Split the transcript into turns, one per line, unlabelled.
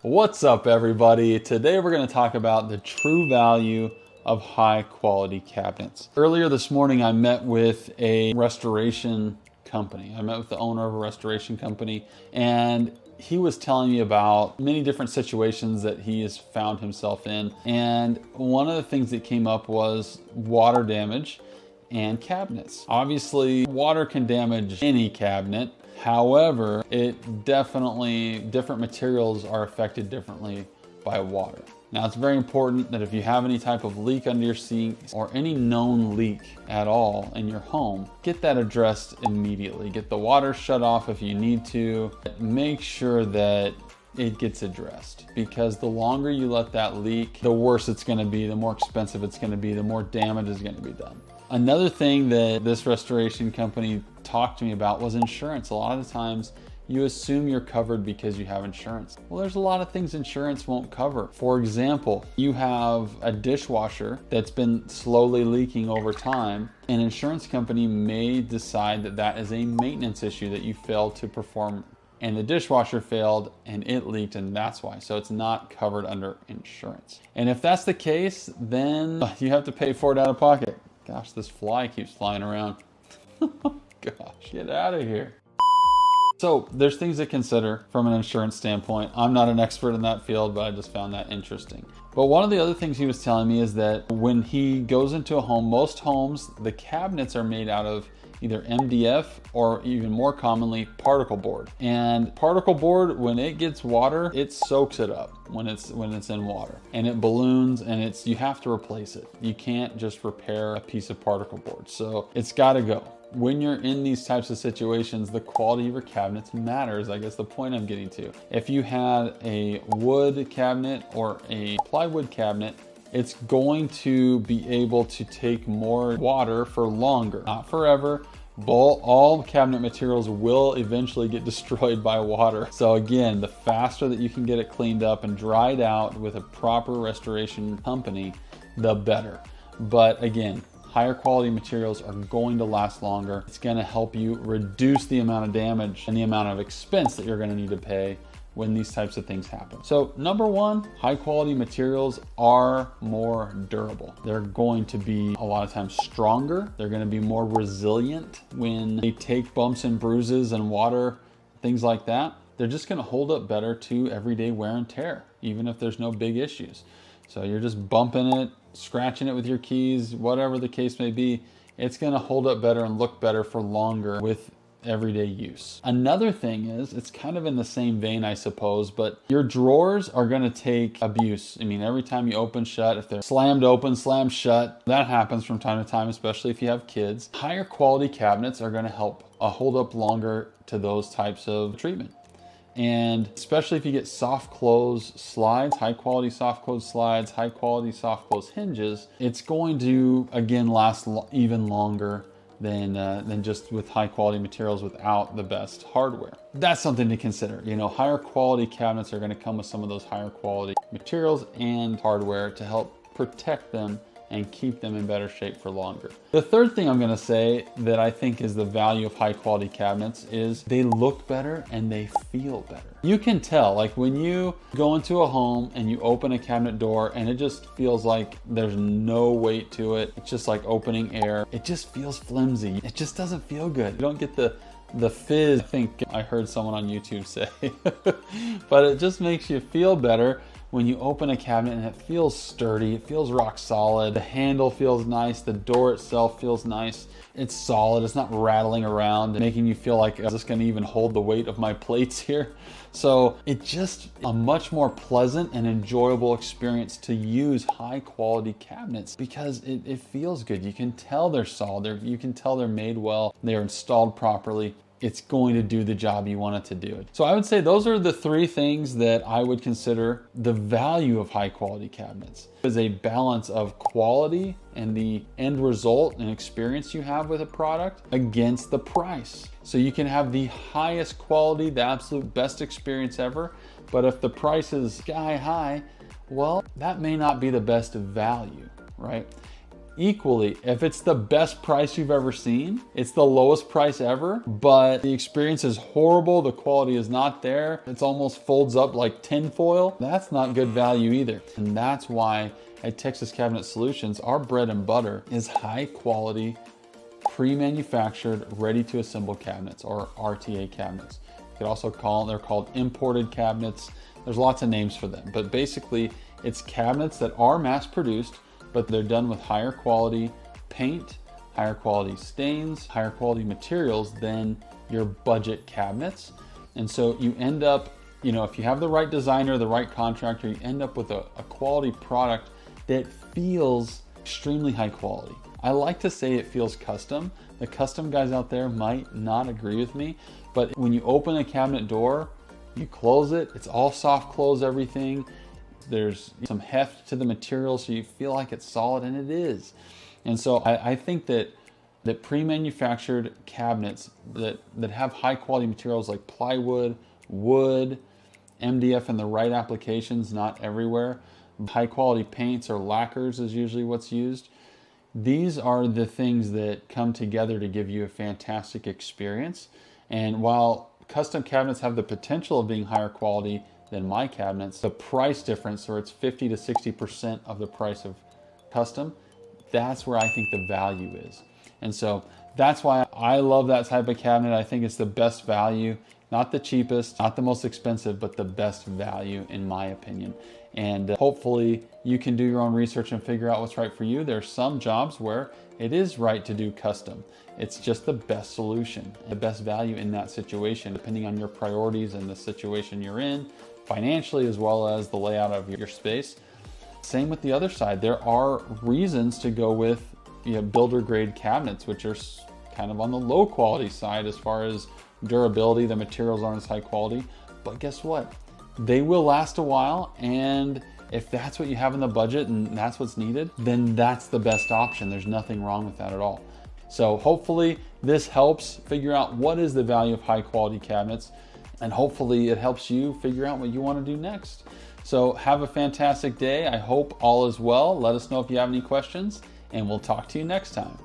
What's up, everybody? Today we're going to talk about the true value of high quality cabinets. Earlier this morning I met with a restoration company. I met with the owner of a restoration company, and he was telling me about many different situations that he has found himself in. And one of the things that came up was water damage and cabinets. Obviously, water can damage any cabinet. However, different materials are affected differently by water. Now, it's very important that if you have any type of leak under your sink or any known leak at all in your home, get that addressed immediately. Get the water shut off if you need to. Make sure that it gets addressed, because the longer you let that leak, the worse it's going to be, the more expensive it's going to be, the more damage is going to be done. Another thing that this restoration company talked to me about was insurance. A lot of the times you assume you're covered because you have insurance. Well, there's a lot of things insurance won't cover. For example, you have a dishwasher that's been slowly leaking over time. An insurance company may decide that that is a maintenance issue that you failed to perform, and the dishwasher failed and it leaked, and that's why. So it's not covered under insurance. And if that's the case, then you have to pay for it out of pocket. Gosh, this fly keeps flying around. Gosh, get out of here. So there's things to consider from an insurance standpoint. I'm not an expert in that field, but I just found that interesting. But one of the other things he was telling me is that when he goes into a home, most homes, the cabinets are made out of either MDF or even more commonly particle board. And particle board, when it gets water, it soaks it up when it's in water, and it balloons, and you have to replace it. You can't just repair a piece of particle board. So it's got to go. When you're in these types of situations, the quality of your cabinets matters. I guess the point I'm getting to. If you had a wood cabinet or a plywood cabinet, it's going to be able to take more water for longer, not forever. All cabinet materials will eventually get destroyed by water. So again, the faster that you can get it cleaned up and dried out with a proper restoration company, the better. But again, higher quality materials are going to last longer. It's going to help you reduce the amount of damage and the amount of expense that you're going to need to pay when these types of things happen. So number one, high quality materials are more durable. They're going to be a lot of times stronger. They're going to be more resilient when they take bumps and bruises and water, things like that. They're just going to hold up better to everyday wear and tear, even if there's no big issues. So you're just bumping it, scratching it with your keys, whatever the case may be, it's going to hold up better and look better for longer with everyday use. Another thing is, it's kind of in the same vein, I suppose, but your drawers are going to take abuse. I mean, every time you open shut, if they're slammed open, slammed shut, that happens from time to time, especially if you have kids. Higher quality cabinets are going to help hold up longer to those types of treatment. And especially if you get soft close slides, high quality soft close slides, high quality soft close hinges, it's going to, again, last even longer than just with high quality materials without the best hardware. That's something to consider. You know, higher quality cabinets are going to come with some of those higher quality materials and hardware to help protect them and keep them in better shape for longer. The third thing I'm going to say that I think is the value of high quality cabinets is they look better and they feel better. You can tell, like when you go into a home and you open a cabinet door and it just feels like there's no weight to it. It's just like opening air. It just feels flimsy. It just doesn't feel good. You don't get the fizz, I think I heard someone on YouTube say, but it just makes you feel better when you open a cabinet and it feels sturdy, it feels rock solid, the handle feels nice, the door itself feels nice, it's solid, it's not rattling around, making you feel like, is this gonna even hold the weight of my plates here? So it's just a much more pleasant and enjoyable experience to use high quality cabinets because it feels good. You can tell they're solid, you can tell they're made well, they're installed properly. It's going to do the job you want it to do. So I would say those are the three things that I would consider the value of high quality cabinets. Is a balance of quality and the end result and experience you have with a product against the price. So you can have the highest quality, the absolute best experience ever, but if the price is sky high, well, that may not be the best value, right? equally. If it's the best price you've ever seen, it's the lowest price ever, but the experience is horrible, the quality is not there, it's almost folds up like tin foil, that's not good value either. And that's why at Texas Cabinet Solutions, our bread and butter is high quality, pre-manufactured, ready to assemble cabinets, or RTA cabinets. You could also they're called imported cabinets. There's lots of names for them, but basically it's cabinets that are mass produced, but they're done with higher quality paint, higher quality stains, higher quality materials than your budget cabinets. And so you end up, if you have the right designer, the right contractor, you end up with a quality product that feels extremely high quality. I like to say it feels custom. The custom guys out there might not agree with me, but when you open a cabinet door, you close it, it's all soft close everything. There's some heft to the material, so you feel like it's solid, and it is. And so I think that pre-manufactured cabinets that have high quality materials like plywood, wood, MDF in the right applications, not everywhere, high quality paints or lacquers is usually what's used. These are the things that come together to give you a fantastic experience. And while custom cabinets have the potential of being higher quality than my cabinets, the price difference, where it's 50 to 60% of the price of custom, that's where I think the value is. And so that's why I love that type of cabinet. I think it's the best value, not the cheapest, not the most expensive, but the best value in my opinion. And hopefully you can do your own research and figure out what's right for you. There's some jobs where it is right to do custom. It's just the best solution, the best value in that situation, depending on your priorities and the situation you're in, financially, as well as the layout of your space. Same with the other side. There are reasons to go with builder grade cabinets, which are kind of on the low quality side as far as durability. The materials aren't as high quality, but guess what? They will last a while, and if that's what you have in the budget and that's what's needed, then that's the best option. There's nothing wrong with that at all. So hopefully this helps figure out what is the value of high quality cabinets, and hopefully it helps you figure out what you want to do next. So have a fantastic day. I hope all is well. Let us know if you have any questions, and we'll talk to you next time.